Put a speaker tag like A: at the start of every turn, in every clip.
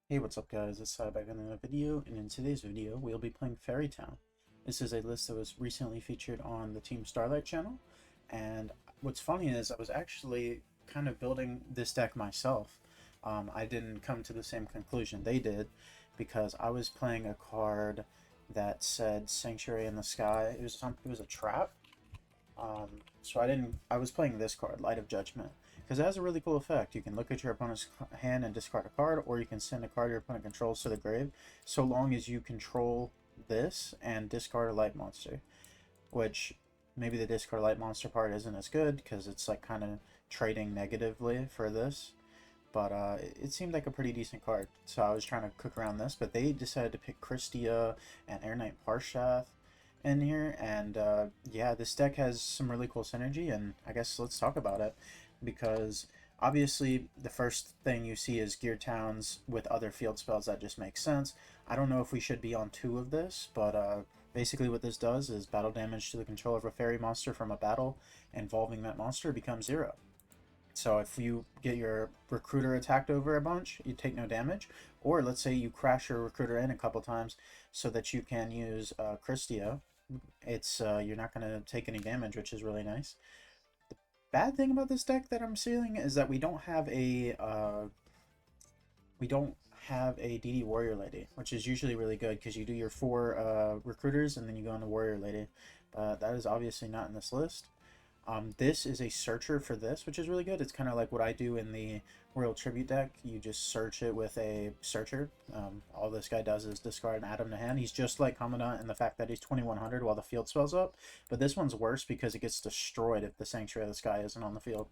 A: Hey, what's up guys, it's back in another video, and in today's video we'll be playing Fairytown. This is a list that was recently featured on the Team Starlight channel, and what's funny is I was actually kind of building this deck myself. I didn't come to the same conclusion they did, because I was playing a card that said Sanctuary in the Sky. It was a trap. So I was playing this card, Light of Judgment, because it has a really cool effect. You can look at your opponent's hand and discard a card, or you can send a card your opponent controls to the grave, so long as you control this and discard a light monster. Which, maybe the discard light monster part isn't as good, because it's like kind of trading negatively for this. But it seemed like a pretty decent card, so I was trying to cook around this, but they decided to pick Christia and Air Knight Parshath in here, and yeah, this deck has some really cool synergy, and I guess let's talk about it, because obviously the first thing you see is Geartowns with other field spells. That just makes sense. I don't know if we should be on two of this, but basically what this does is battle damage to the control of a fairy monster from a battle involving that monster becomes 0. So if you get your recruiter attacked over a bunch, you take no damage. Or let's say you crash your recruiter in a couple times so that you can use Christia. It's you're not going to take any damage, which is really nice. The bad thing about this deck that I'm seeing is that we don't have a DD Warrior Lady, which is usually really good because you do your 4 recruiters and then you go into Warrior Lady. But that is obviously not in this list. This is a searcher for this, which is really good. It's kind of like what I do in the Royal Tribute deck. You just search it with a searcher. All this guy does is discard an atom to hand. He's just like Commandant in the fact that he's 2100 while the field spells up. But this one's worse because it gets destroyed if the Sanctuary of the Sky isn't on the field.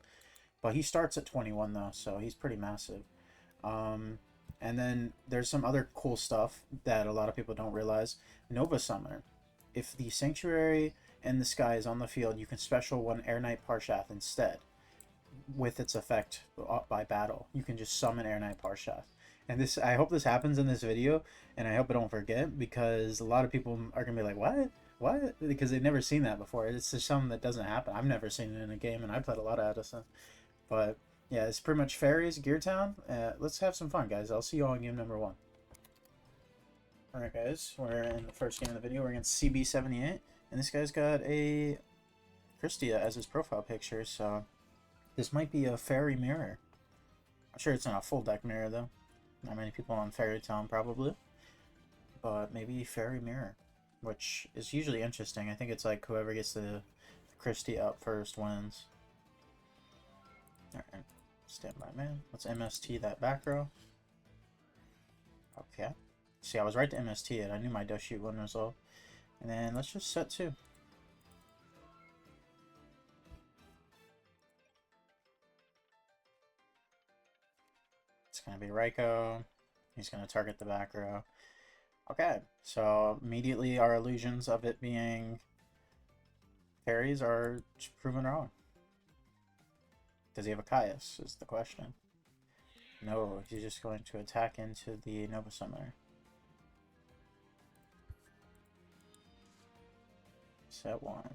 A: But he starts at 21 though, so he's pretty massive. And then there's some other cool stuff that a lot of people don't realize. Nova Summoner. If the Sanctuary and the Sky is on the field, you can special one Air Knight Parshath instead with its effect by battle. You can just summon Air Knight Parshath. And this, I hope this happens in this video, and I hope I don't forget, because a lot of people are going to be like, what? What? Because they've never seen that before. It's just something that doesn't happen. I've never seen it in a game, and I played a lot of Edison. But yeah, it's pretty much Fairies, Geartown. Let's have some fun, guys. I'll see you all in game number 1. Alright guys, we're in the first game of the video. We're against CB78, and this guy's got a Christia as his profile picture, so this might be a fairy mirror. I'm sure it's not a full deck mirror though. Not many people on Fairytown probably, but maybe fairy mirror, which is usually interesting. I think it's like whoever gets the Christia up first wins. Alright, stand by man. Let's MST that back row. Okay. See, I was right to MST it. I knew my Dust Shoot wouldn't resolve. And then let's just set 2. It's going to be Raikou. He's going to target the back row. Okay, so immediately our illusions of it being fairies are proven wrong. Does he have a Caius, is the question. No, he's just going to attack into the Nova Summoner. Set 1.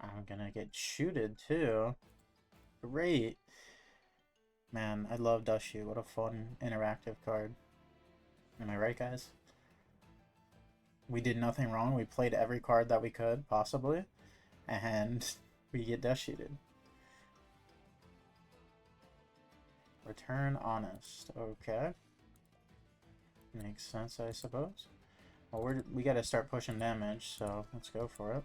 A: I'm gonna get shooted too. Great. Man, I love Dust Shoot. What a fun interactive card. Am I right, guys? We did nothing wrong. We played every card that we could, possibly. And we get Dust Shooted. Return Honest. Okay. Makes sense, I suppose. Well, we gotta start pushing damage, so let's go for it.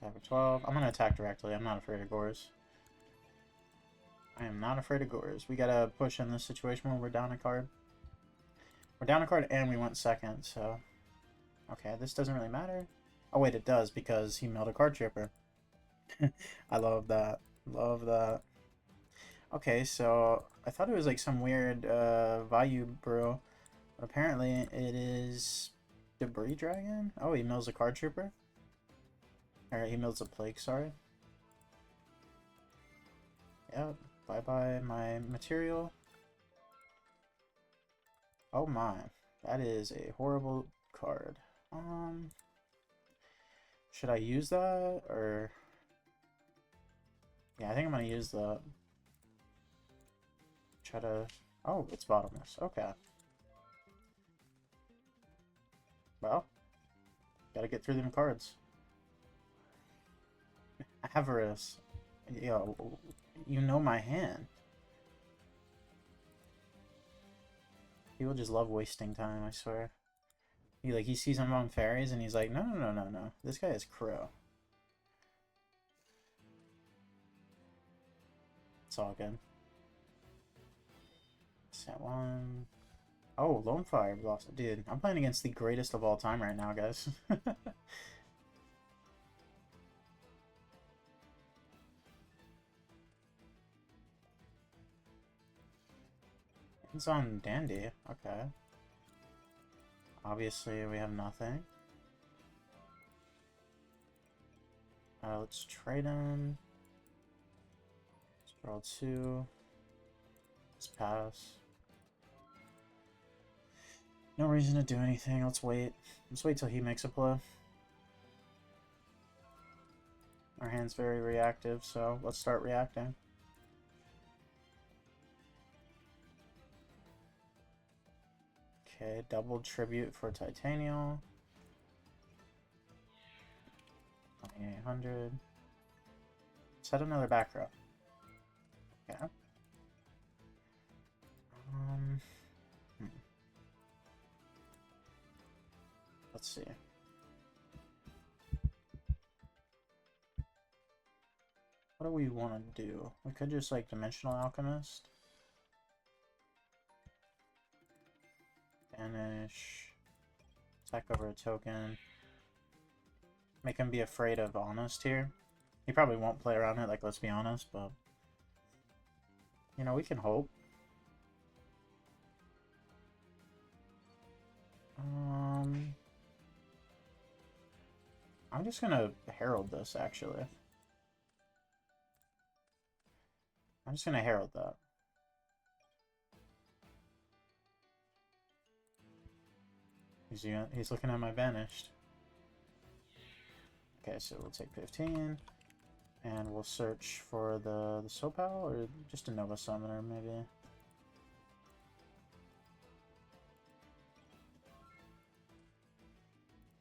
A: Attack 12. I'm gonna attack directly. I'm not afraid of Gores. I am not afraid of Gores. We gotta push in this situation where we're down a card. We're down a card and we went second, so... Okay, this doesn't really matter. Oh wait, it does, because he milled a card tripper. I love that. Love that. Okay, so I thought it was like some weird Vayu brew, but apparently it is Debris Dragon? Oh, he mills a card trooper? Or he mills a plague, sorry. Yep. Bye-bye my material. Oh my. That is a horrible card. Should I use that, or... Yeah, I think I'm gonna use the... Try to... Oh, it's bottomless. Okay. Well, gotta get through them cards. Avarice. Yo, you know my hand. People just love wasting time, I swear. He sees him on Fairies and he's like, no, no, no, no, no. This guy is Crow. It's all good. Set one. Oh, Lone Fire Blossom. Dude, I'm playing against the greatest of all time right now, guys. It's on Dandy. Okay. Obviously, we have nothing. Let's trade him. Let's draw two. Let's pass. No reason to do anything. Let's wait. Let's wait till he makes a play. Our hand's very reactive, so let's start reacting. Okay, double tribute for Titanial. 2800. Set another back row. Yeah. Let's see. What do we want to do? We could just like Dimensional Alchemist. Banish. Attack over a token. Make him be afraid of Honest here. He probably won't play around it, like, let's be honest, but... You know, we can hope. I'm just gonna Herald this, actually. I'm just gonna Herald that. He's looking at my Banished. Okay, so we'll take 15. And we'll search for the Sopal, or just a Nova Summoner, maybe.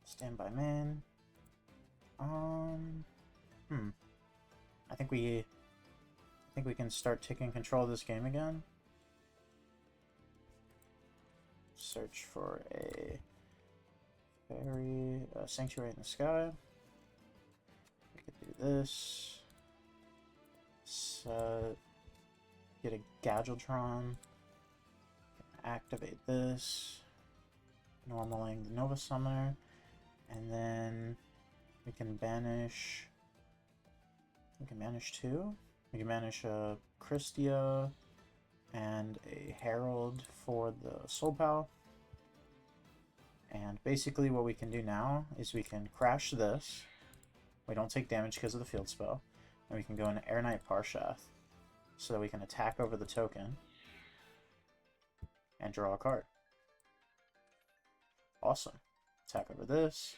A: Stand by main. I think we can start taking control of this game again. Search for a fairy, sanctuary in the sky. We could do this. Get a Gadgetron. Activate this. Normaling the Nova Summoner. And then we can banish. We can banish two. We can banish a Christia and a Herald for the Soulpal. And basically what we can do now is we can crash this. We don't take damage because of the field spell. And we can go into Air Knight Parshath so that we can attack over the token and draw a card. Awesome. Attack over this.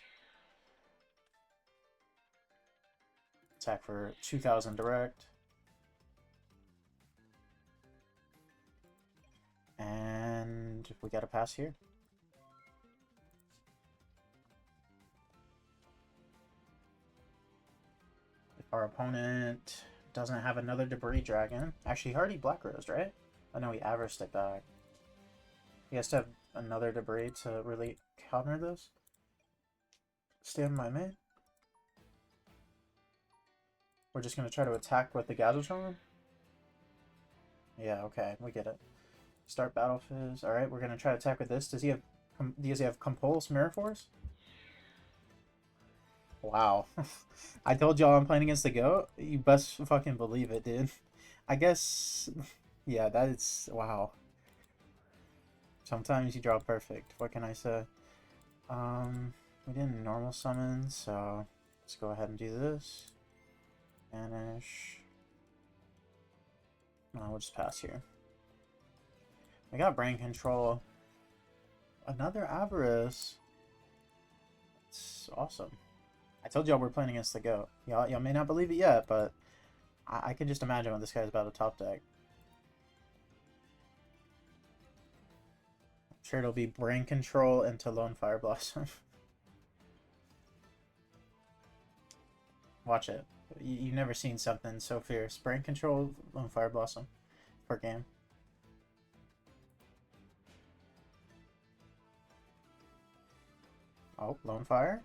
A: Attack for 2000 direct. And we got to pass here. If our opponent doesn't have another Debris Dragon. Actually, he already Black Rose, right? Oh no, he Avarice it back. He has to have another Debris to really counter this. Stand by me. We're just going to try to attack with the Gadgetron? Yeah, okay, we get it. Start Battle Fizz. Alright, we're going to try to attack with this. Does he have Compulse Mirror Force? Wow. I told y'all I'm playing against the GOAT. You best fucking believe it, dude. I guess... Yeah, that is... Wow. Sometimes you draw perfect. What can I say? We didn't normal summon, so... Let's go ahead and do this. Banish. No, we'll just pass here. We got brain control. Another Avarice. It's awesome. I told y'all we're playing against the GOAT. Y'all may not believe it yet, but I can just imagine what this guy's about to top deck. I'm sure it'll be brain control into Lone Fire Blossom. Watch it. You've never seen something so fierce. Brain control, Lone Fire Blossom per game. Oh, Lone Fire.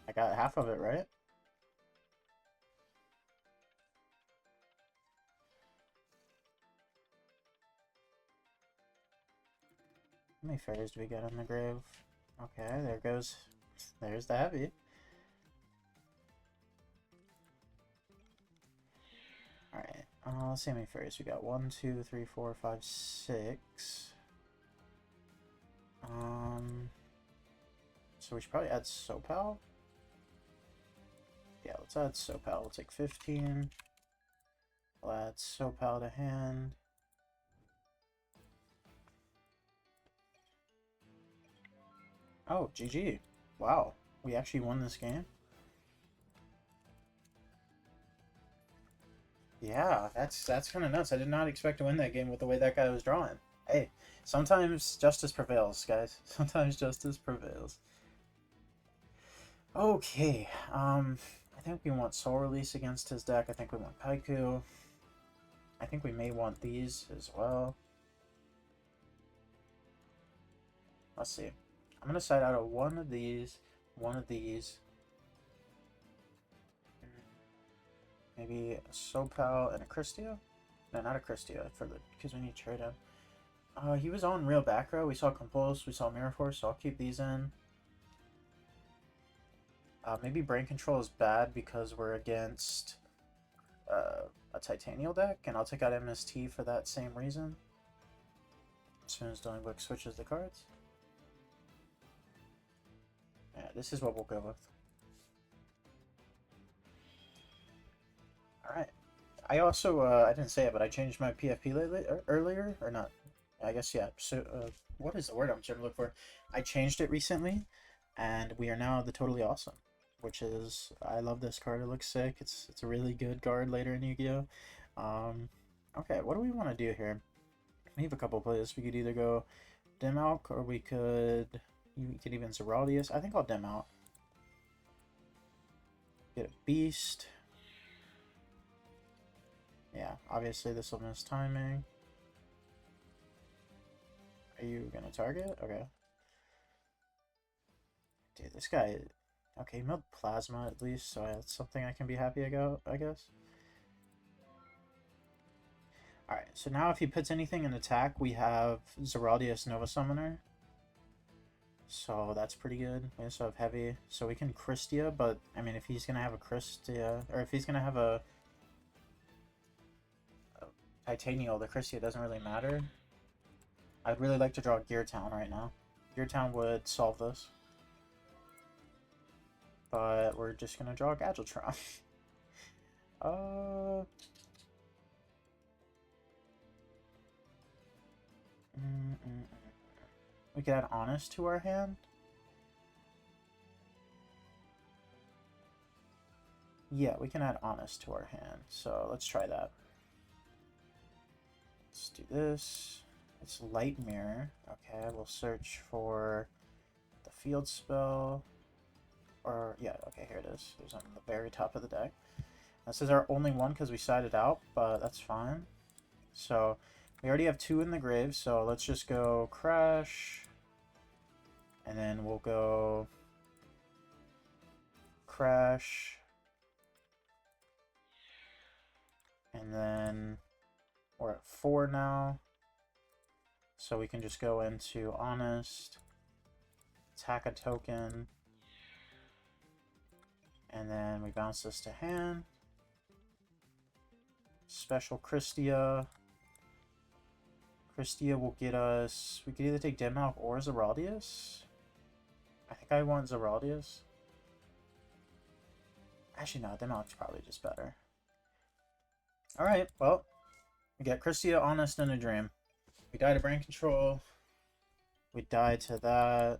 A: I got half of it, right? How many fairies do we get in the grave? Okay, there goes. There's the heavy. Alright, let's see how many fairies we got. 1, 2, 3, 4, 5, 6. So we should probably add Sopal. Yeah, let's add Sopal. We'll take 15. We'll add Sopal to hand. Oh, GG. Wow. We actually won this game. Yeah, that's kind of nuts. I did not expect to win that game with the way that guy was drawing. Hey, sometimes justice prevails, guys. Sometimes justice prevails. Okay, I think we want Soul Release against his deck. I think we want Paiku. I think we may want these as well. Let's see. I'm going to side out of one of these, maybe a Sopal and a Christia? No, not a Christia, because we need to trade him. He was on real back row. We saw Compulse, we saw Mirror Force, so I'll keep these in. Maybe Brain Control is bad because we're against a Titanial deck, and I'll take out MST for that same reason. As soon as Dying Book switches the cards. Yeah, this is what we'll go with. Alright. I also, I didn't say it, but I changed my PFP earlier, or not. I guess, yeah. So, what is the word I'm trying to look for? I changed it recently, and we are now the Totally Awesome, which is, I love this card. It looks sick. It's a really good card later in Yu-Gi-Oh! Okay, what do we want to do here? We have a couple plays. We could either go Dim Out, or we could even Zeraldius. I think I'll Dim Out. Get a Beast. Yeah, obviously this will miss timing. Are you gonna target? Okay. Dude, this guy... Okay, he milled Plasma at least, so that's something I can be happy about, I guess. Alright, so now if he puts anything in attack, we have Zeraldius Nova Summoner. So that's pretty good. We also have Heavy, so we can Christia, but, I mean, if he's gonna have a Christia, or if he's gonna have a Titanial, the Christia doesn't really matter. I'd really like to draw Geartown right now. Geartown would solve this. But we're just gonna draw Gadgetron. We could add Honest to our hand. Yeah, we can add Honest to our hand. So let's try that. Let's do this. It's Light Mirror. Okay, we'll search for the field spell. Or, yeah, okay, here it is. It was on the very top of the deck. This is our only one because we sided out, but that's fine. So, we already have 2 in the grave, so let's just go Crash. And then we'll go Crash. And then we're at 4 now. So we can just go into Honest, attack a token, and then we bounce this to hand. Special Christia. Christia will get us... We could either take Demouk or Zeraldius. I think I want Zeraldius. Actually, no, Demouk's probably just better. Alright, well, We got Christia, Honest, and a Dream. We die to brain control. We die to that.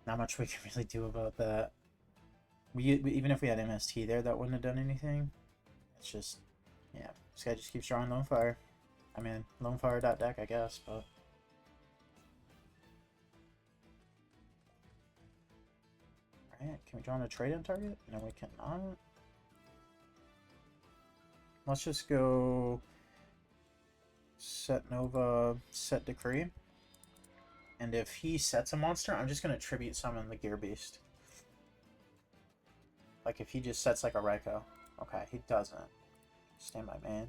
A: Not much we can really do about that. We even if we had MST there, that wouldn't have done anything. It's just, yeah. This guy just keeps drawing Lone Fire. I mean, Lone Fire deck, I guess, but. Alright, can we draw on a trade-in target? No, we cannot. Let's just go set Nova, set Decree. And if he sets a monster, I'm just going to tribute summon the Gear Beast. Like if he just sets like a Raikou. Okay, he doesn't. Standby main.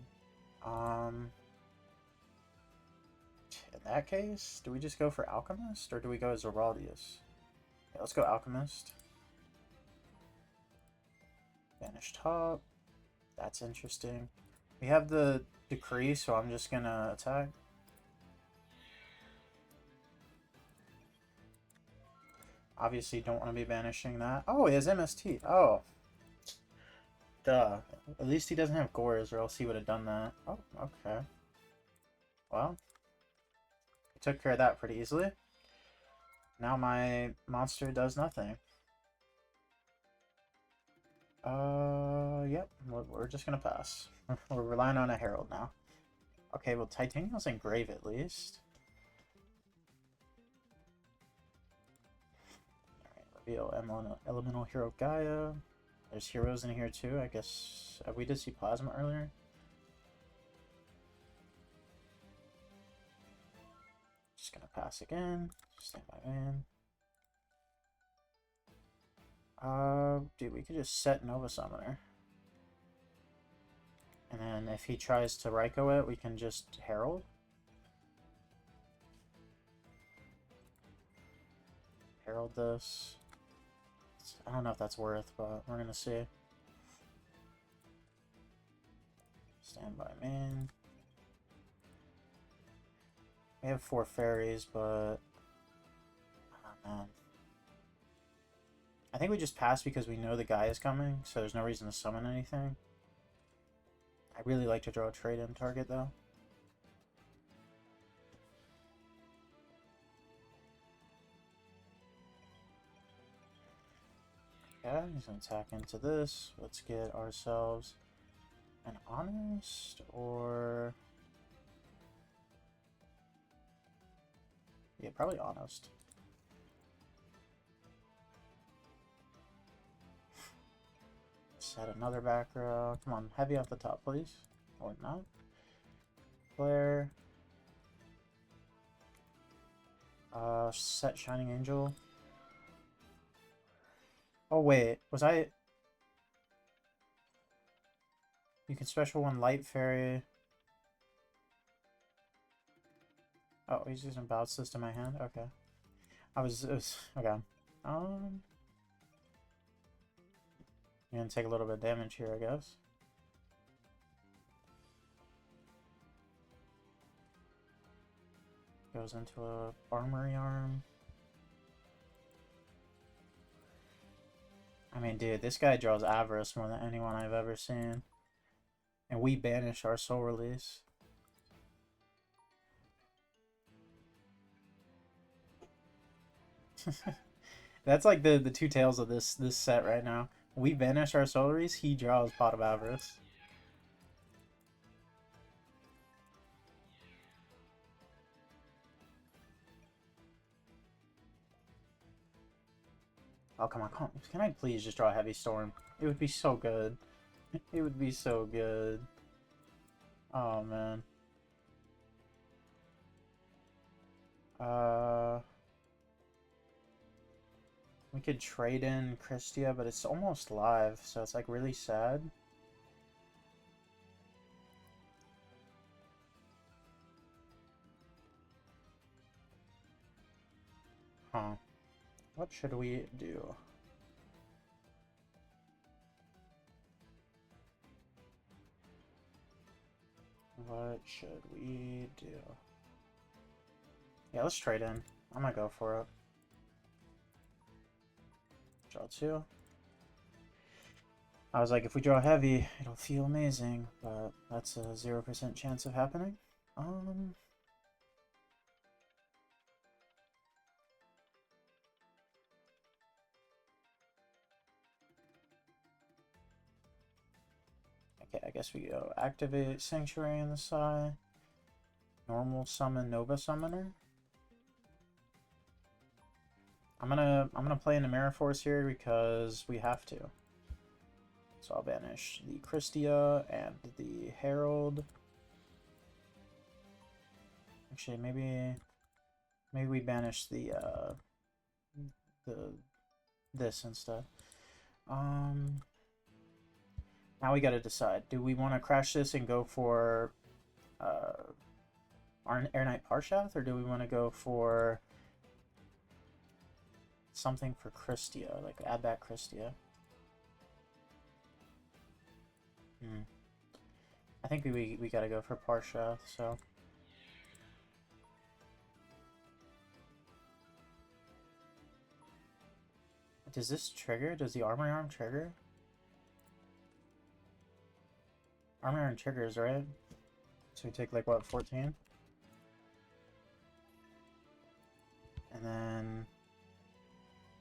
A: In that case, do we just go for Alchemist or do we go Zeraldius? Yeah, let's go Alchemist. Banish top. That's interesting. We have the Decree, so I'm just gonna attack. Obviously, don't want to be banishing that. Oh, he has MST. Oh. Duh. At least he doesn't have Gores, or else he would have done that. Oh, okay. Well. He took care of that pretty easily. Now my monster does nothing. Yep. We're just gonna pass. We're relying on a Herald now. Okay, well, Titanium's engrave at least. Alright, reveal Elemental Hero Gaia. There's heroes in here too, I guess. We did see Plasma earlier. Just gonna pass again. Stand by man. Dude, we could just set Nova Summoner. And then if he tries to Raikou it, we can just Herald. Herald this. I don't know if that's worth, but we're gonna see. Stand by main. We have 4 fairies, but oh man. I think we just pass because we know the guy is coming, so there's no reason to summon anything. I really like to draw a trade-in target though. Yeah, he's gonna attack into this. Let's get ourselves an Honest or... yeah, probably Honest. Set another back row. Come on, heavy off the top, please. Or not. Flare. Set Shining Angel. Oh wait, was I... you can special one Light Fairy. Oh, he's using Bounced in my hand? Okay. Okay. You're gonna take a little bit of damage here, I guess. Goes into a Armory Arm. I mean, dude, this guy draws Avarice more than anyone I've ever seen. And we banish our Soul Release. That's like the two tails of this set right now. We banish our Soul Release, he draws Pot of Avarice. Oh, come on, can I please just draw Heavy Storm? It would be so good. It would be so good. Oh, man. We could trade in Christia, but it's almost live, so it's like really sad. Huh. What should we do? What should we do? Yeah, let's trade in. I'm gonna go for it. Draw 2. I was like, if we draw heavy, it'll feel amazing, but that's a 0% chance of happening. Okay, I guess we go activate Sanctuary on the side. Normal summon Nova Summoner. I'm gonna play in the Mirror Force here because we have to. So I'll banish the Christia and the Herald. Actually, maybe we banish the this instead. Now we gotta decide. Do we want to crash this and go for our Air Knight Parshath, or do we want to go for something for Christia, like add back Christia? I think we gotta go for Parshath, so. Does this trigger? Does the Armor Arm trigger? Armor Arm triggers, right? So we take like what, 14? And then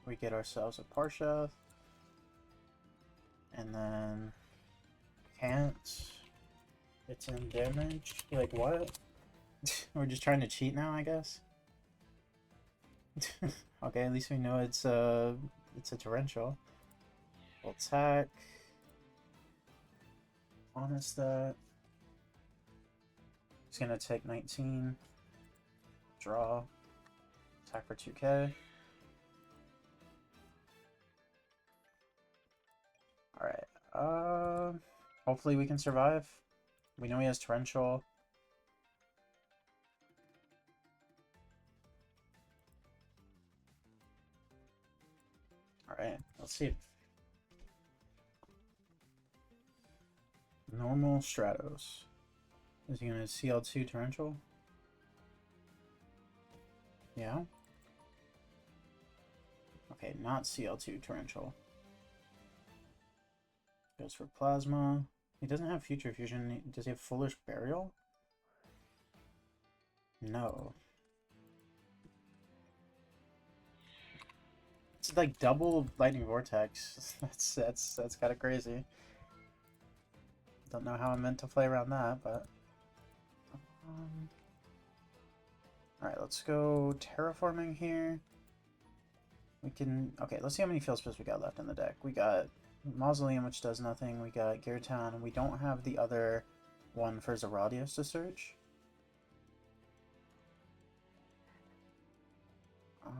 A: we get ourselves a Parshath. And then can't. It's in damage. Like what? We're just trying to cheat now, I guess. Okay, at least we know it's a torrential. We'll attack. Honest that. He's gonna take 19. Draw. Attack for 2k. Alright. Hopefully we can survive. We know he has torrential. Alright, let's see. Normal Stratos. Is he gonna CL2 torrential? Yeah. Okay, not CL2 torrential. Goes for Plasma. He doesn't have Future Fusion. Does he have Foolish Burial? No. It's like double Lightning Vortex. That's kind of crazy. Don't know how I'm meant to play around that, but alright, let's go terraforming here. We can let's see how many field spells we got left in the deck. We got Mausoleum, which does nothing. We got Geartown, and we don't have the other one for Zeradios to search. I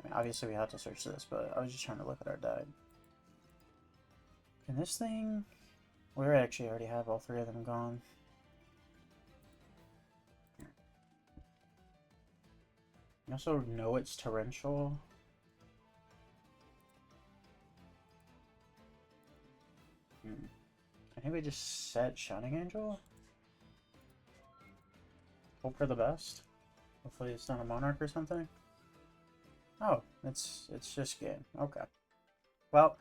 A: mean, obviously we have to search this, but I was just trying to look at our deck. Can this thing... We actually already have all three of them gone. You also know it's torrential. I think we just set Shining Angel. Hope for the best. Hopefully it's not a Monarch or something. Oh, it's just game. Okay. Well,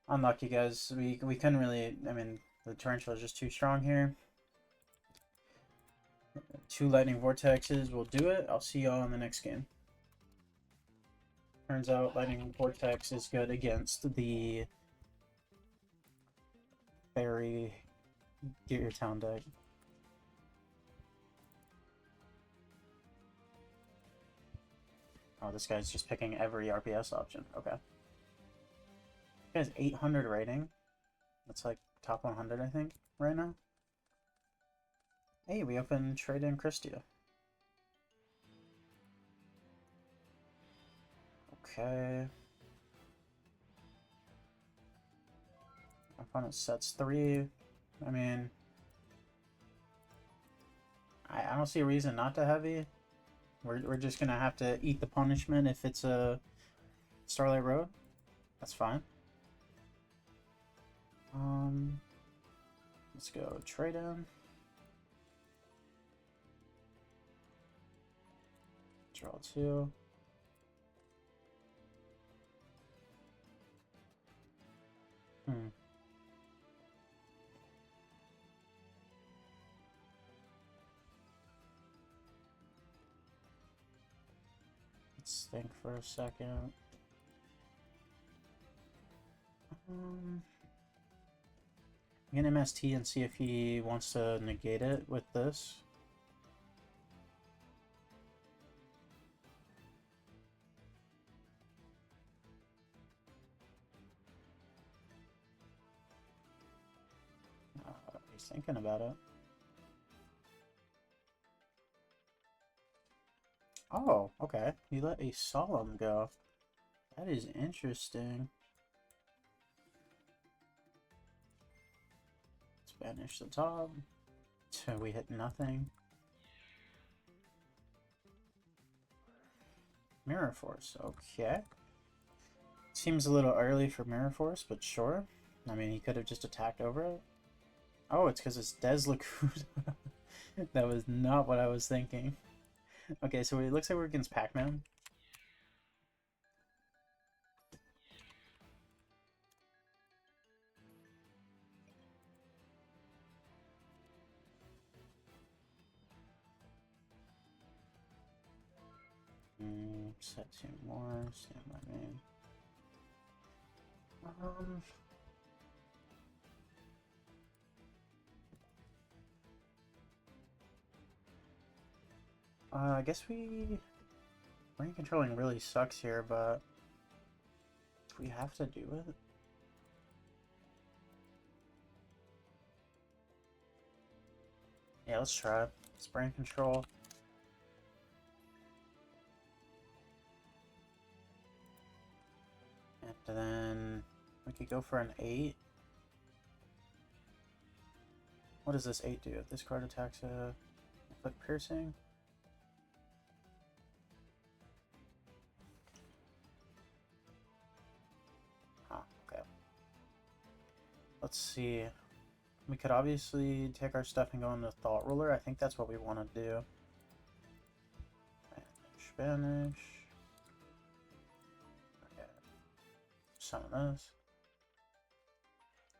A: unlucky guys. We couldn't really... I mean, the torrential is just too strong here. 2 Lightning Vortexes will do it. I'll see y'all in the next game. Turns out Lightning Vortex is good against the Fairy Geartown deck. Oh, this guy's just picking every RPS option. Okay. He has 800 rating. That's like top 100, I think, right now. Hey, we opened Trade in Christia. Okay. Opponent sets 3. I mean, I don't see a reason not to heavy. We're just gonna have to eat the punishment if it's a Starlight Road. That's fine. Let's go trade in. Draw 2. Let's think for a second. Get MST and see if he wants to negate it with this. He's thinking about it. Oh, okay. He let a solemn go. That is interesting. Let's banish the top. So we hit nothing. Mirror Force, okay. Seems a little early for Mirror Force, but sure. I mean, he could have just attacked over it. Oh, it's because it's Deslacuda. That was not what I was thinking. Okay, so it looks like we're against Pac-Man. Set 2 more, stand my name. I guess brain controlling really sucks here, but we have to do it. Yeah, let's try it. It's brain control. And then we could go for an 8. What does this 8 do? If this card attacks a click piercing? Oh, okay. Let's see. We could obviously take our stuff and go into Thought Ruler. I think that's what we want to do. Banish. Okay. Summon this.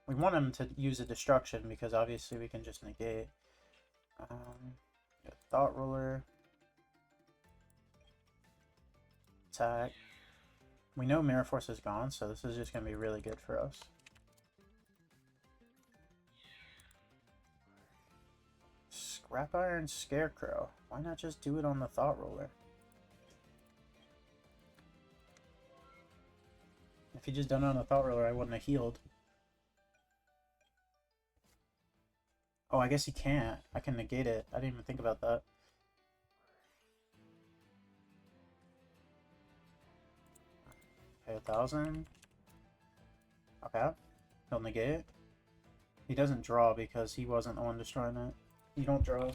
A: We want him to use a destruction because obviously we can just negate. Thought Ruler. Attack. We know Mirror Force is gone, so this is just going to be really good for us. Scrap Iron Scarecrow. Why not just do it on the Thought Ruler? If he just done it on the Thought Ruler, I wouldn't have healed. Oh, I guess he can't. I can negate it. I didn't even think about that. Pay 1,000. Okay. He'll negate it. He doesn't draw because he wasn't the one destroying it. You don't draw.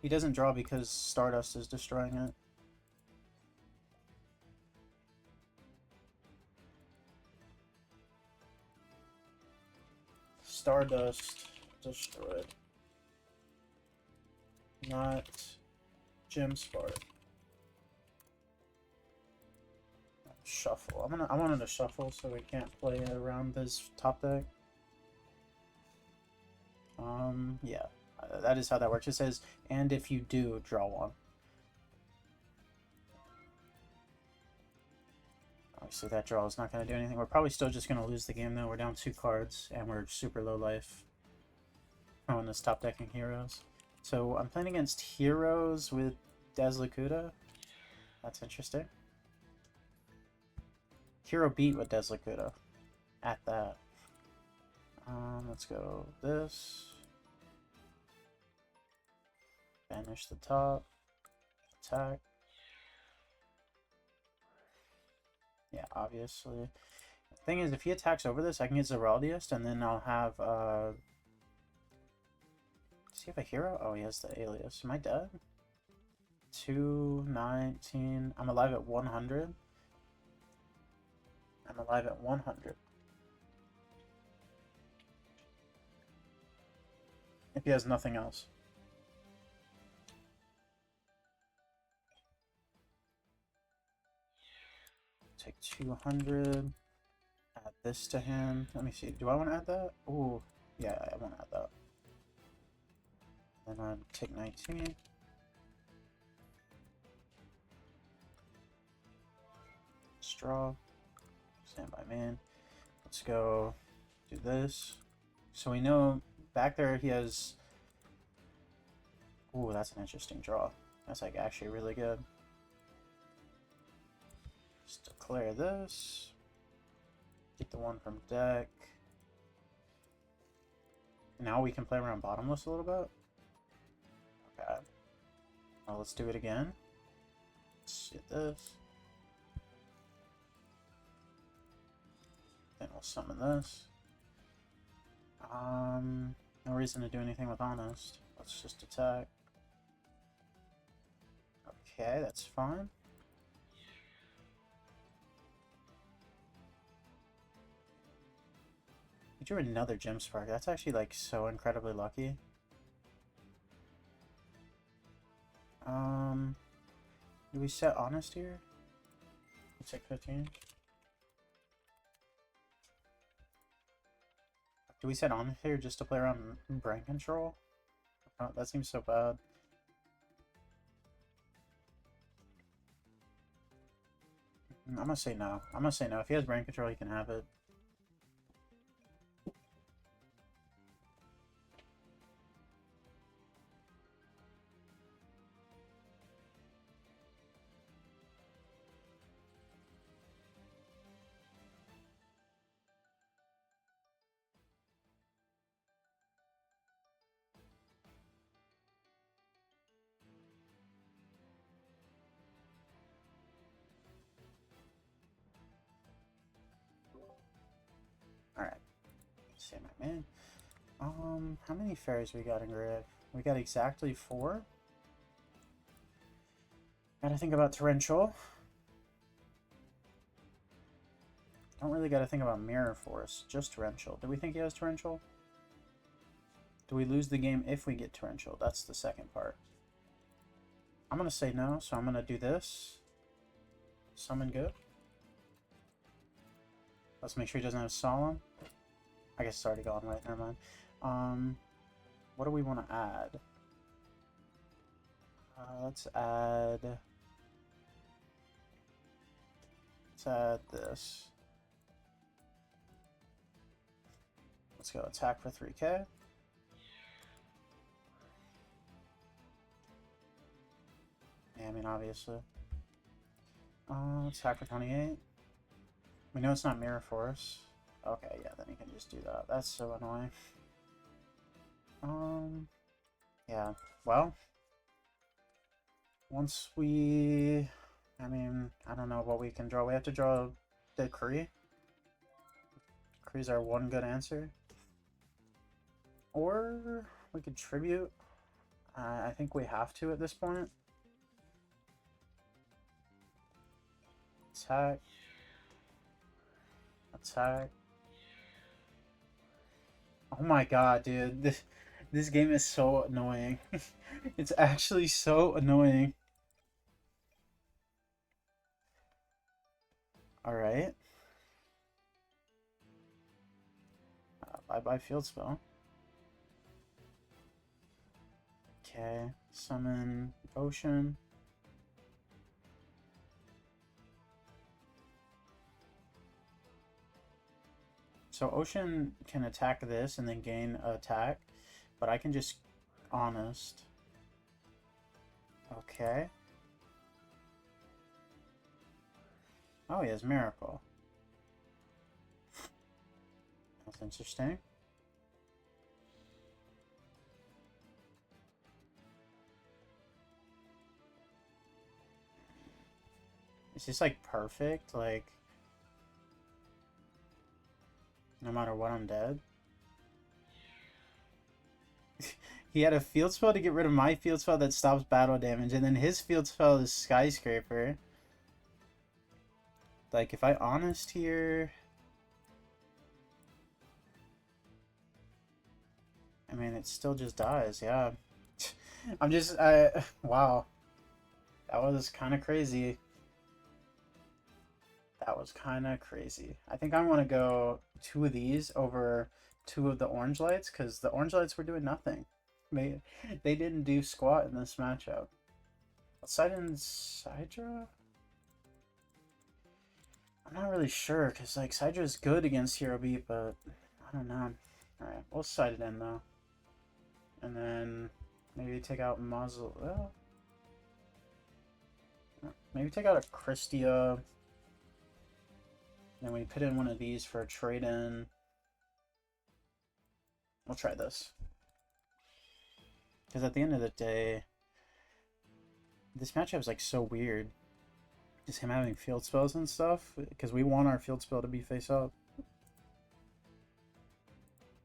A: He doesn't draw because Stardust is destroying it. Stardust destroyed. Not Gem Spark. Shuffle. I wanted to shuffle so we can't play around this top deck. Yeah. That is how that works. It says, and if you do, draw one. Obviously that draw is not going to do anything. We're probably still just going to lose the game though. We're down 2 cards and we're super low life on this top decking heroes. So I'm playing against heroes with Deslacuda. That's interesting. Hero beat with Deslacuda at that. Let's go this. Banish the top. Attack. Yeah, obviously. The thing is, if he attacks over this, I can get Zeraldiest, and then I'll have, does he have a hero? Oh, he has the alias. Am I dead? 219. I'm alive at 100. I'm alive at 100. If he has nothing else. take 200. Add this to him. Let me see. Do I want to add that? Oh, yeah, I want to add that. Then I'd take 19. Straw. Standby man. Let's go do this. So we know back there he has... Ooh, that's an interesting draw. That's like actually really good. Just declare this. Get the one from deck. Now we can play around bottomless a little bit. Okay. Well, let's do it again. Let's get this. Then we'll summon this. No reason to do anything with Honest. Let's just attack. Okay, that's fine. He drew another Gem Spark. That's actually like so incredibly lucky. Do we set Honest here? Let's take 15. Do we set Honest here just to play around brain control? Oh, that seems so bad. I'm gonna say no. I'm gonna say no. If he has brain control, he can have it. Alright. Say my man. How many fairies we got in grave? We got exactly 4. Gotta think about torrential. Don't really gotta think about mirror force, just torrential. Do we think he has torrential? Do we lose the game if we get torrential? That's the second part. I'm gonna say no, so I'm gonna do this. Summon good. Let's make sure he doesn't have Solemn. I guess it's already gone, right? Never mind. What do we want to add? Let's add this. Let's go attack for 3k. Yeah, I mean, obviously. Attack for 28. We know it's not Mirror Force. Okay, yeah, then you can just do that. That's so annoying. Yeah, well. Once we... I mean, I don't know what we can draw. We have to draw Decree. Decree's our one good answer. Or we could Tribute. I think we have to at this point. Attack. Attack. Oh my god, dude. This game is so annoying. It's actually so annoying. Alright. Bye-bye field spell. Okay. Summon Ocean. So Ocean can attack this and then gain attack, but I can just Honest. Okay. Oh, he has Miracle. That's interesting. Is this like perfect? Like, no matter what, I'm dead? He had a field spell to get rid of my field spell that stops battle damage, and then his field spell is Skyscraper. Like, if I Honest here... I mean, it still just dies, yeah. I'm just, wow. That was kind of crazy. That was kind of crazy. I think I want to go 2 of these over 2 of the orange lights because the orange lights were doing nothing. They didn't do squat in this matchup. Sidra? I'm not really sure because like Sydra's good against Hero Beat, but I don't know. Alright, we'll side it in though. And then maybe take out Muzzle. Well, maybe take out a Christia. Then we put in one of these for a trade-in. We'll try this. Because at the end of the day, this matchup is like so weird. Just him having field spells and stuff. Because we want our field spell to be face up.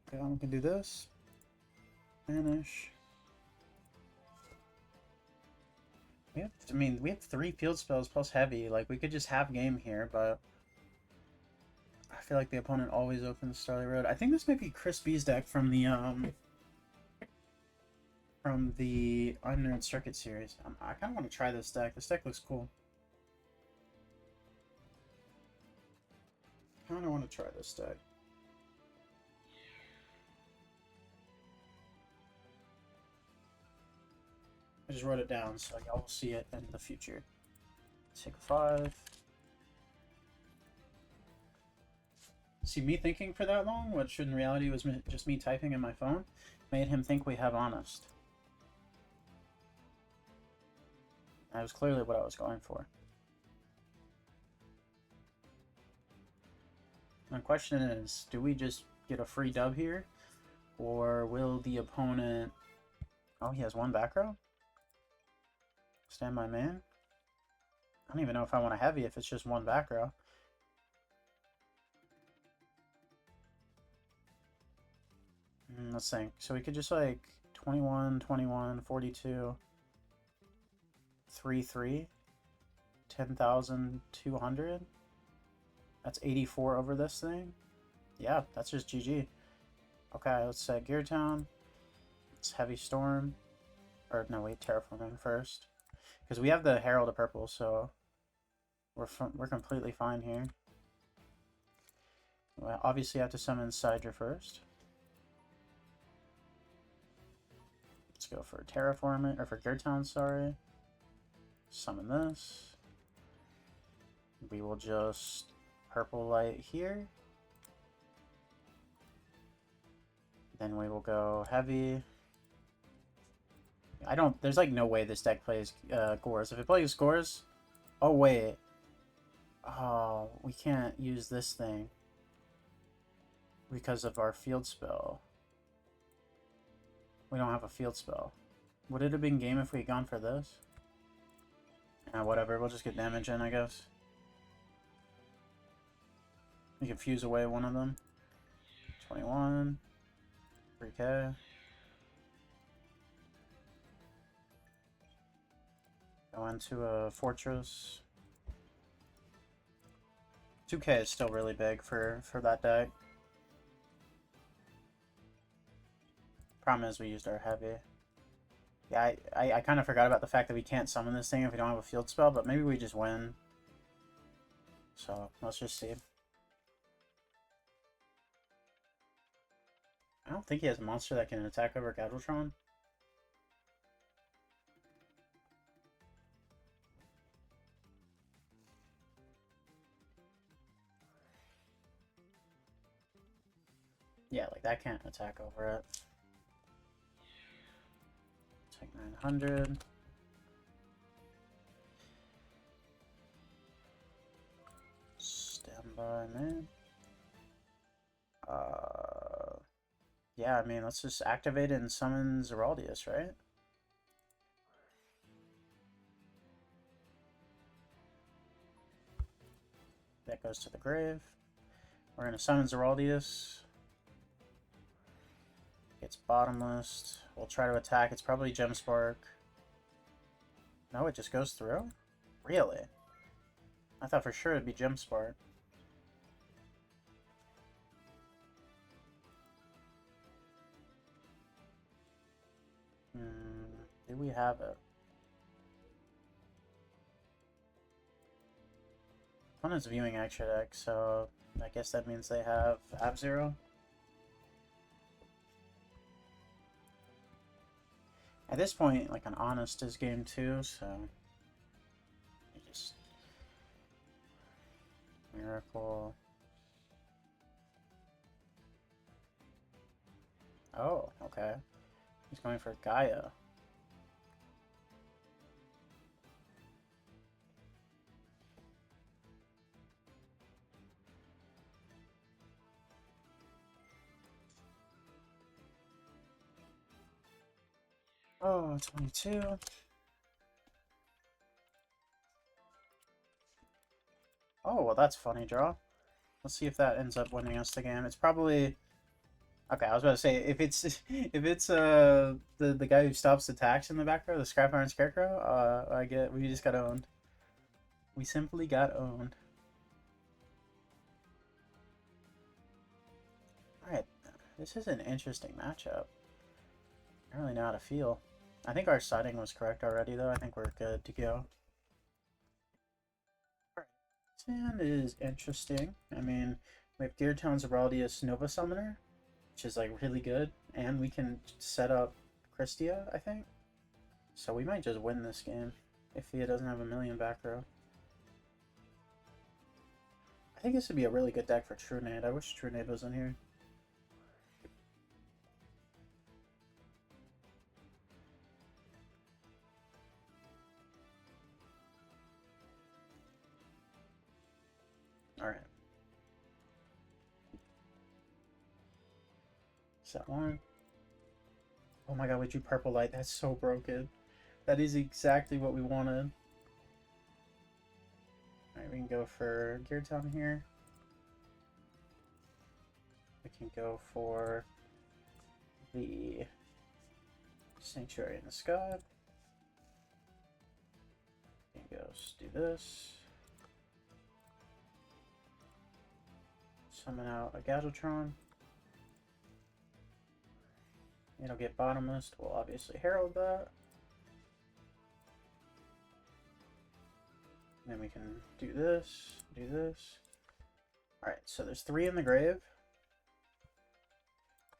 A: Okay, we can do this. Vanish. We have 3 field spells plus heavy. Like, we could just have game here, but I feel like the opponent always opens Starlight Road. I think this might be Chris B's deck from the Unknown Circuit series. I kind of want to try this deck. This deck looks cool. I kind of want to try this deck. I just wrote it down so y'all will see it in the future. Take a 5. See, me thinking for that long, which in reality was just me typing in my phone, made him think we have Honest. That was clearly what I was going for. My question is, do we just get a free dub here? Or will the opponent... Oh, he has 1 back row? Stand by man? I don't even know if I want a heavy if it's just 1 back row. Let's think. So we could just like 21, 21, 42, 3, 3, 10,200. That's 84 over this thing. Yeah, that's just GG. Okay, let's set Geartown. It's Heavy Storm. Or no, wait, Terraforming first. Because we have the Herald of Purple, so we're completely fine here. We obviously have to summon Sidra first. Let's go for Terraforming, or for Geartown, sorry. Summon this. We will just Purple Light here. Then we will go Heavy. There's like no way this deck plays Gores. If it plays Gores, oh wait. Oh, we can't use this thing because of our field spell. We don't have a field spell. Would it have been game if we had gone for this? Whatever, we'll just get damage in, I guess. We can fuse away one of them. 21. 3k. Go into a fortress. 2k is still really big for that deck. Problem is we used our heavy. Yeah, I kind of forgot about the fact that we can't summon this thing if we don't have a field spell, but maybe we just win. So, let's just see. I don't think he has a monster that can attack over Gadgetron. Yeah, like that can't attack over it. Take 900. Standby, man. Yeah, I mean, let's just activate it and summon Zeraldius, right? That goes to the grave. We're going to summon Zeraldius. It's bottomless. We'll try to attack. It's probably Gemspark. No, it just goes through? Really? I thought for sure it'd be Gemspark. Do we have it? Opponent's viewing extra deck, so I guess that means they have Ab-Zero. At this point, like, an Honest is game 2, so... You just... Miracle... Oh, okay. He's going for Gaia. Oh, 22. Oh, well, that's funny draw. Let's see if that ends up winning us the game. It's probably... Okay, I was about to say, if it's the guy who stops attacks in the back row, the Scrap Iron Scarecrow, we just got owned. We simply got owned. Alright, this is an interesting matchup. I don't really know how to feel. I think our siding was correct already, though. I think we're good to go. Alright, this hand is interesting. I mean, we have Geartown's Heraldius Nova Summoner, which is, like, really good. And we can set up Christia, I think. So we might just win this game if he doesn't have a million back row. I think this would be a really good deck for Trunade. I wish Trunade was in here. Alright. Set one. Oh my god, we drew Purple Light. That's so broken. That is exactly what we wanted. Alright, we can go for Geartown here. We can go for the Sanctuary in the Sky. We can go do this. Summon out a Gadgetron. It'll get Bottomless. We'll obviously Herald that. And then we can do this, do this. Alright, so there's 3 in the grave.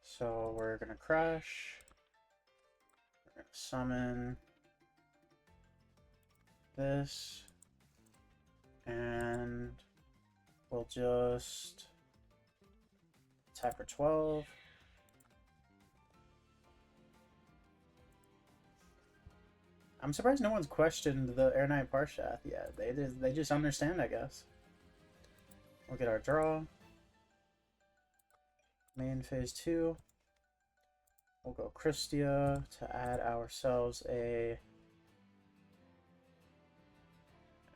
A: So we're gonna crash. We're gonna summon this. And we'll just attack for 12. I'm surprised no one's questioned the Air Knight Parshath yet. They just understand, I guess. We'll get our draw. Main phase 2. We'll go Christia to add ourselves a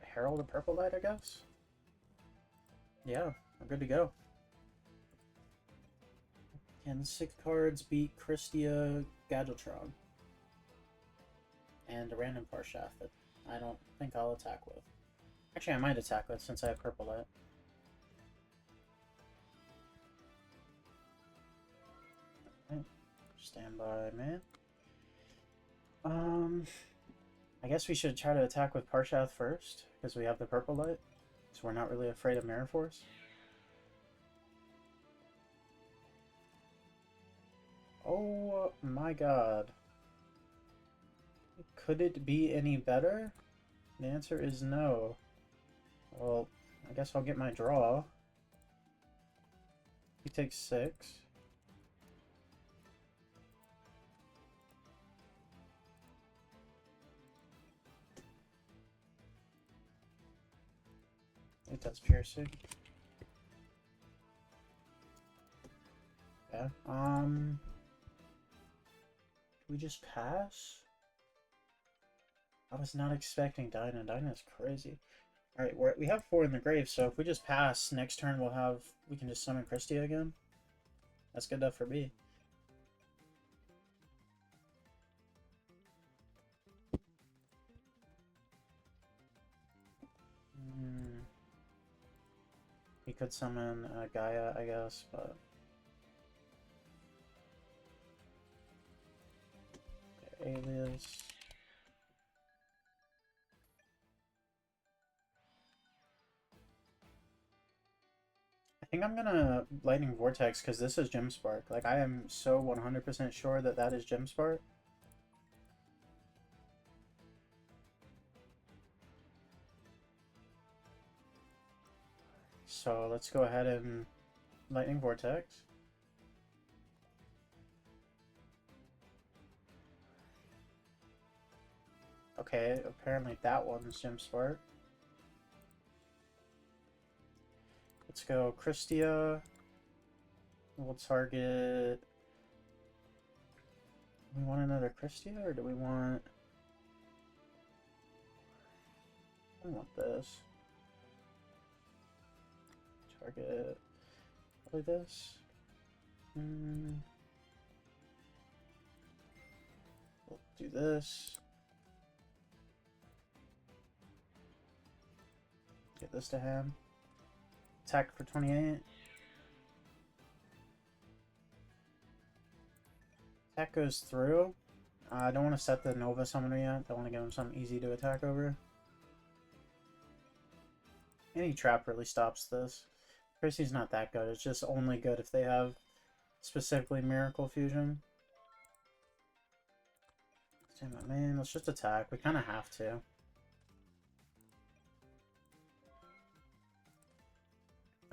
A: Herald of Purple Light, I guess. Yeah, we're good to go. Can 6 cards beat Christia Gadgetron? And a random Parshath that I don't think I'll attack with. Actually, I might attack with since I have Purple Light. Alright, stand by, man. I guess we should try to attack with Parshath first, because we have the Purple Light, so we're not really afraid of Mirror Force. Oh my god. Could it be any better? The answer is no. Well, I guess I'll get my draw. He takes 6. It does piercing. Yeah. We just pass? I was not expecting Dinah. Dinah's crazy. Alright, we have 4 in the grave, so if we just pass, next turn we can just summon Christia again. That's good enough for me. He could summon Gaia, I guess, but... Okay, Alias... think I'm gonna Lightning Vortex because this is Gem Spark. Like, I am so 100% sure that that is Gem Spark. So let's go ahead and Lightning Vortex. Okay, apparently that one's Gem Spark. Let's go Christia. We'll target... Do we want another Christia, or do we want... I want this. Target... Probably this. We'll do this. Get this to him. Attack for 28. Attack goes through. I don't want to set the Nova Summoner yet. Don't want to give him something easy to attack over. Any trap really stops this. Chrissy's not that good. It's just only good if they have specifically Miracle Fusion. Damn it, man. Let's just attack. We kind of have to.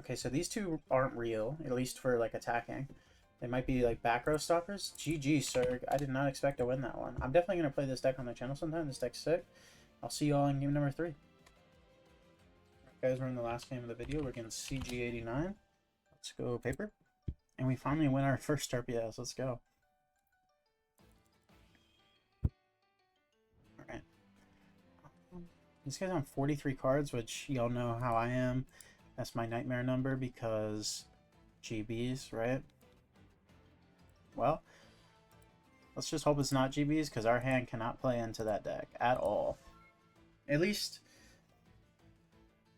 A: Okay, so these two aren't real, at least for, like, attacking. They might be, like, back row stoppers. GG, Serg. I did not expect to win that one. I'm definitely going to play this deck on the channel sometime. This deck's sick. I'll see you all in game number 3. Alright, guys, we're in the last game of the video. We're against CG89. Let's go paper. And we finally win our first RPS. Let's go. Alright. This guy's on 43 cards, which y'all know how I am. That's my nightmare number because GBs, right? Well, let's just hope it's not GBs because our hand cannot play into that deck at all. At least,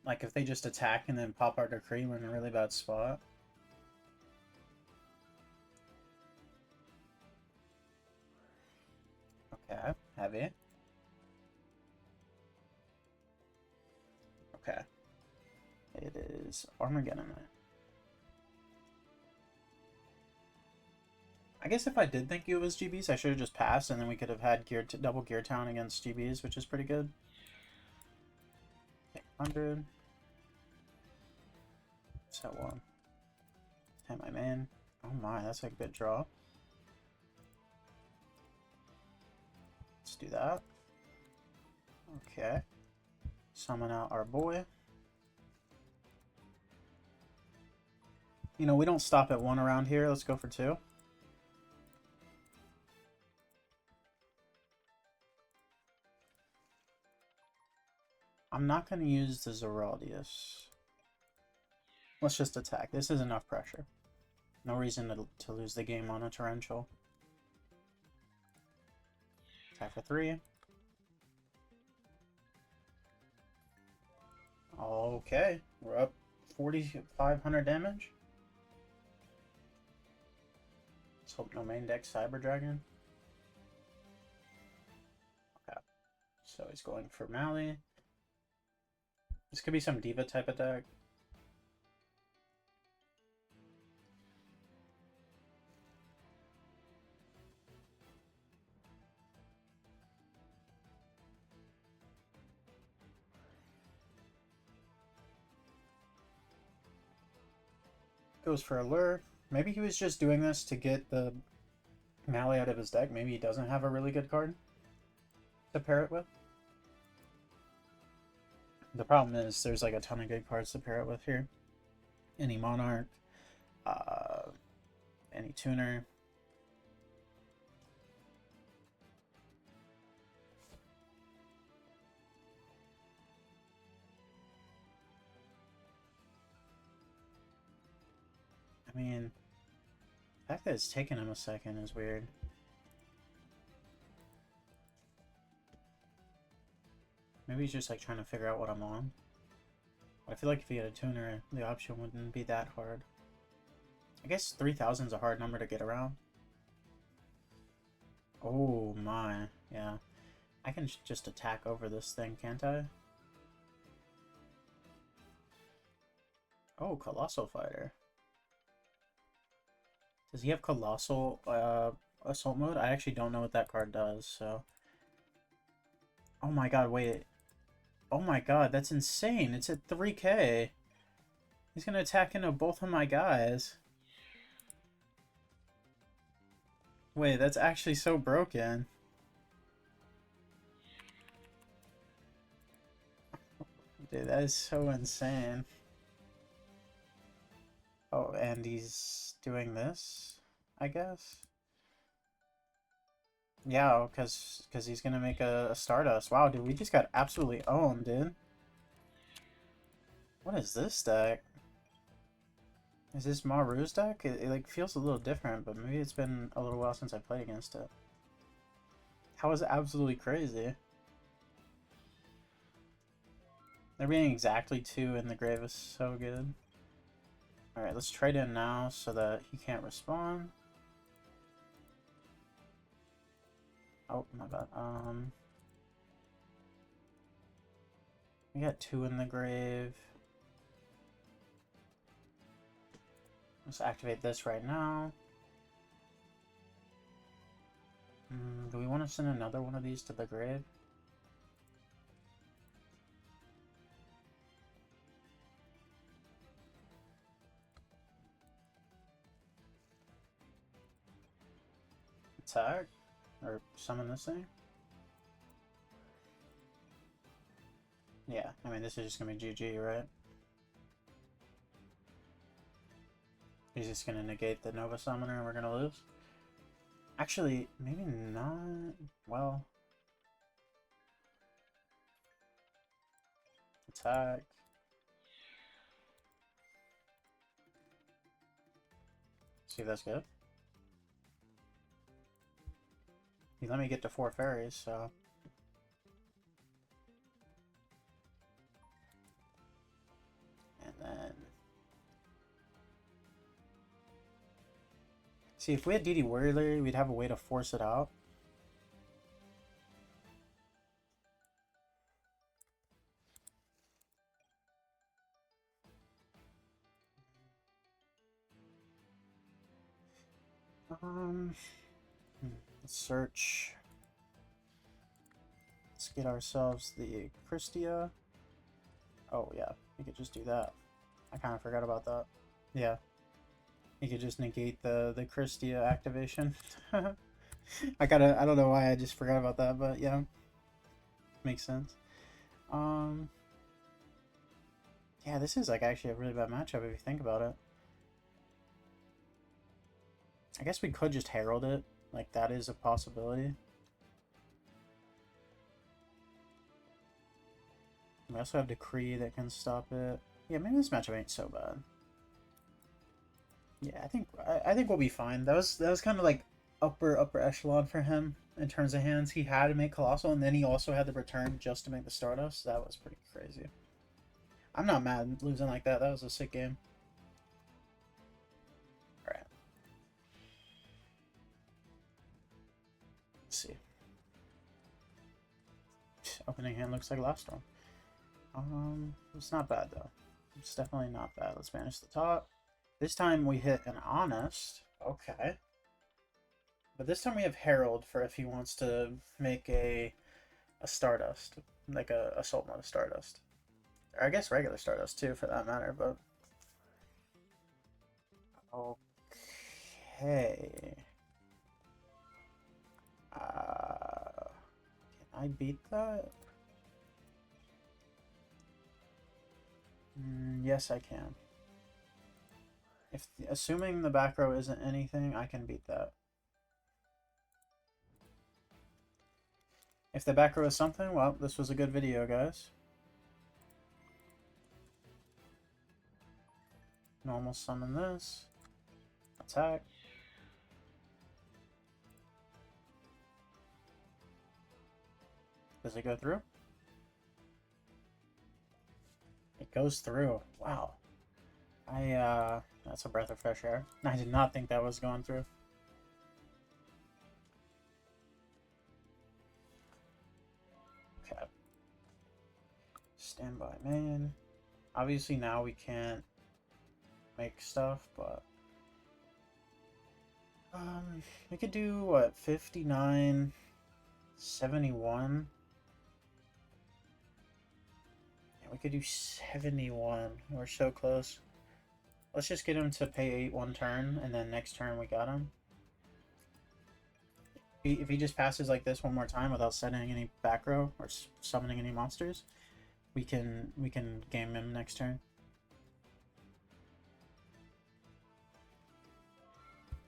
A: like, if they just attack and then pop our Decree, we're in a really bad spot. Okay, heavy. Okay. It is Armageddon. I guess if I did think it was GBs, I should have just passed, and then we could have had double Geartown against GBs, which is pretty good. Okay, 100. Set one. Hit my man. Oh my, that's a good draw. Let's do that. Okay. Summon out our boy. You know, we don't stop at 1 around here. Let's go for 2. I'm not going to use the Zeraldius. Let's just attack. This is enough pressure. No reason to lose the game on a Torrential. Attack for 3. Okay, we're up 4,500 damage. Let's hope no main deck Cyber Dragon. Okay, so he's going for Mally. This could be some Diva type attack. Goes for a lure. Maybe he was just doing this to get the Mally out of his deck. Maybe he doesn't have a really good card to pair it with. The problem is there's like a ton of good cards to pair it with here. Any Monarch, any Tuner. I mean, the fact that it's taken him a second is weird. Maybe he's just like trying to figure out what I'm on. I feel like if he had a tuner, the option wouldn't be that hard. I guess 3,000 is a hard number to get around. Oh my, yeah. I can just attack over this thing, can't I? Oh, Colossal Fighter. Does he have Colossal Assault Mode? I actually don't know what that card does, so... Oh my god, wait. Oh my god, that's insane. It's at 3k. He's gonna attack into both of my guys. Wait, that's actually so broken. Dude, that is so insane. Oh, and he's doing this, I guess? Yeah, because he's gonna make a Stardust. Wow, dude, we just got absolutely owned, dude. What is this deck? Is this Maru's deck? It like feels a little different, but maybe it's been a little while since I played against it. How is it absolutely crazy? There being exactly 2 in the grave is so good. Alright, let's trade in now so that he can't respond. Oh, my bad. We got 2 in the grave. Let's activate this right now. Do we want to send another one of these to the grave? Attack? Or summon this thing? Yeah, I mean, this is just gonna be GG, right? He's just gonna negate the Nova Summoner and we're gonna lose? Actually, maybe not. Well. Attack. See if that's good. He let me get to 4 fairies, so... And then... See, if we had DD Warrior Larry, we'd have a way to force it out. Let's search. Let's get ourselves the Christia. Oh, yeah, we could just do that. I kind of forgot about that. Yeah. You could just negate the Christia activation. I don't know why I just forgot about that, but yeah. Makes sense. Yeah, this is like actually a really bad matchup if you think about it. I guess we could just herald it. Like, that is a possibility. We also have Decree that can stop it. Yeah, maybe this matchup ain't so bad. Yeah, I think we'll be fine. That was kind of like upper echelon for him in terms of hands. He had to make Colossal, and then he also had the return just to make the Stardust. That was pretty crazy. I'm not mad losing like that. That was a sick game. Alright. Let's see. Opening hand looks like last one. It's not bad though. It's definitely not bad. Let's banish the top. This time we hit an Honest. Okay. But this time we have Herald for if he wants to make a Stardust. Like a Assault Mode Stardust. Or I guess regular Stardust too, for that matter, but... Okay... can I beat that? Yes, I can. Assuming the back row isn't anything, I can beat that. If the back row is something, well, this was a good video, guys. Normal summon this. Attack. Does it go through? It goes through. Wow. That's a breath of fresh air. I did not think that was going through. Okay. Standby main. Obviously now we can't make stuff, but we could do what, 59, 71. Yeah, we could do 71. We're so close. Let's just get him to pay 8 one turn, and then next turn we got him. If he just passes like this one more time without setting any back row or summoning any monsters, we can game him next turn.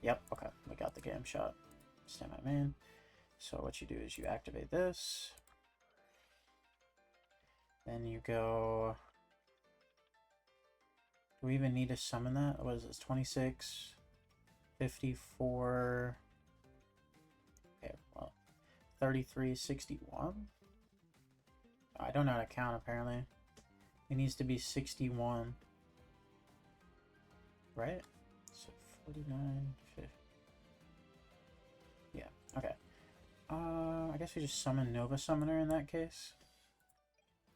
A: Yep, okay, we got the game shot. Stand my man. So what you do is you activate this. Then you go... Do we even need to summon that? What is this? 26, 54... Okay, well, 33, 61? I don't know how to count, apparently. It needs to be 61. Right? So 49, 50. Yeah, okay. I guess we just summon Nova Summoner in that case.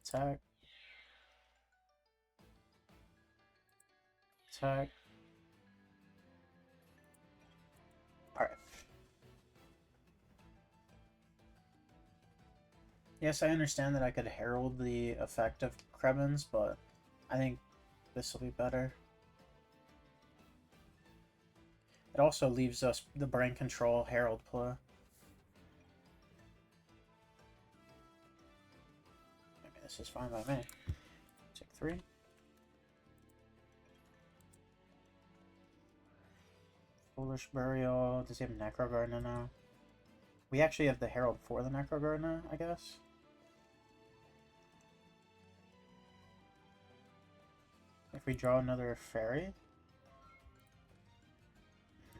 A: Attack. Attack. Alright. Yes, I understand that I could herald the effect of Krebens, but I think this will be better. It also leaves us the brain control herald play. Maybe this is fine by me. Take 3. Foolish Burial. Does he have Necro Gardener now? We actually have the herald for the Necro Gardener, I guess. If we draw another fairy.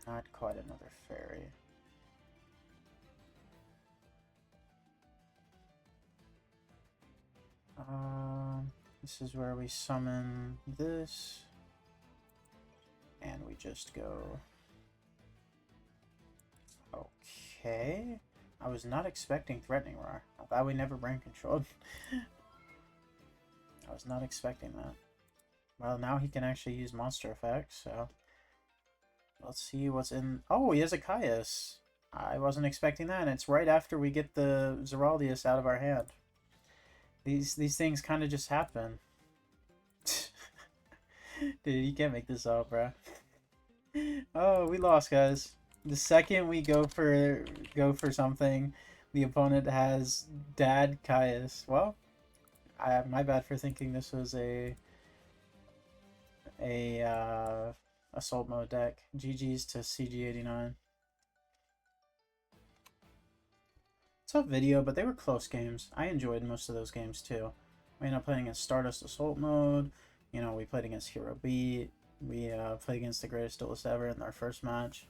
A: Not quite another fairy. This is where we summon this. And we just go... Okay. I was not expecting Threatening Roar. I'm glad we never brain controlled. I was not expecting that. Well, now he can actually use monster effects, so... Let's see what's in... Oh, he has a Caius. I wasn't expecting that, and it's right after we get the Zeraldius out of our hand. These things kind of just happen. Dude, you can't make this up, bro. Oh, we lost, guys. The second we go for something, the opponent has Dad Caius. Well, my bad for thinking this was a assault mode deck. GG's to CG89. Tough video, but they were close games. I enjoyed most of those games too. We ended up playing against Stardust Assault mode. You know, we played against Hero Beat. We played against the greatest duelist ever in our first match.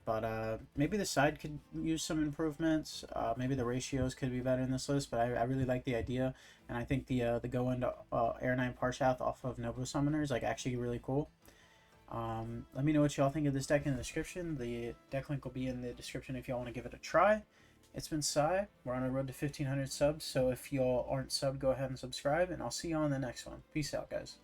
A: But maybe the side could use some improvements. Maybe the ratios could be better in this list. But I really like the idea, and I think the go into Air 9 Parshath off of Nova Summoner is like actually really cool. Let me know what y'all think of this deck in the description. The deck link will be in the description if y'all want to give it a try. It's been Sai. We're on a road to 1,500 subs, so if y'all aren't subbed, go ahead and subscribe, and I'll see you on the next one. Peace out, guys.